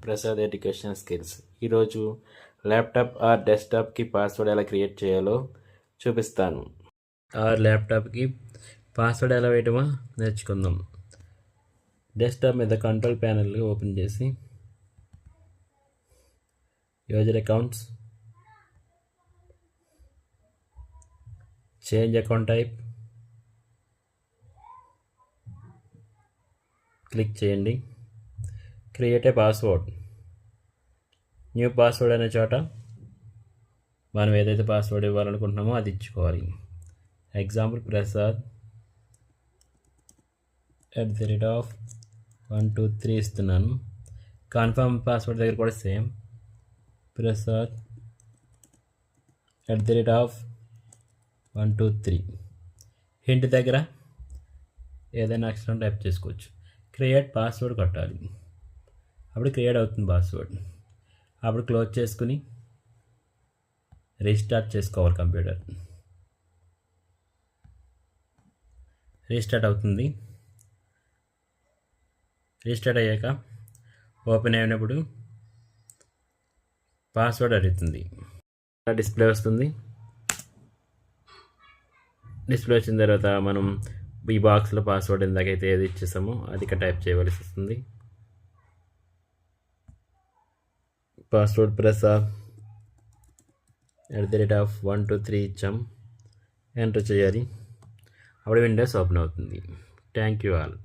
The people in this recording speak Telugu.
Prasad education skills. ఈరోజు ల్యాప్టాప్ ఆర్ డెస్క్టాప్కి పాస్వర్డ్ ఎలా క్రియేట్ చేయాలో చూపిస్తాను. ల్యాప్టాప్కి పాస్వర్డ్ ఎలా వేయటమో నేర్చుకుందాం. డెస్క్టాప్ మీద కంట్రోల్ ప్యానెల్ ఓపెన్ చేసి user accounts, change account type click చేయండి. Create a password, new password అనే చోట మనం ఏదైతే పాస్వర్డ్ ఇవ్వాలనుకుంటున్నామో అది ఇచ్చుకోవాలి. ఎగ్జాంపుల్ ప్రసాద్ @123 ఇస్తున్నాను. కన్ఫర్మ్ పాస్వర్డ్ దగ్గర కూడా సేమ్ ప్రసాద్ @123. హింట్ దగ్గర ఏదైనా అక్షరం టైప్ చేసుకోవచ్చు. క్రియేట్ పాస్వర్డ్ కొట్టాలి, అప్పుడు క్రియేట్ అవుతుంది పాస్వర్డ్. అప్పుడు క్లోజ్ చేసుకుని రీస్టార్ట్ చేసుకోవాలి. కంప్యూటర్ రీస్టార్ట్ అవుతుంది. రీస్టార్ట్ అయ్యాక ఓపెన్ అయినప్పుడు పాస్వర్డ్ అడుగుతుంది. డిస్ప్లే వస్తుంది. డిస్ప్లే వచ్చిన తర్వాత మనం ఈ బాక్స్లో పాస్వర్డ్ ఎందాకైతే ఏది ఇచ్చేసామో అది టైప్ చేయవలసి వస్తుంది. పాస్వర్డ్ ప్రసాద్ @123 ఇచ్చాం. ఎంటర్ చేయాలి. అప్పుడు విండోస్ ఓపెన్ అవుతుంది. Thank you all.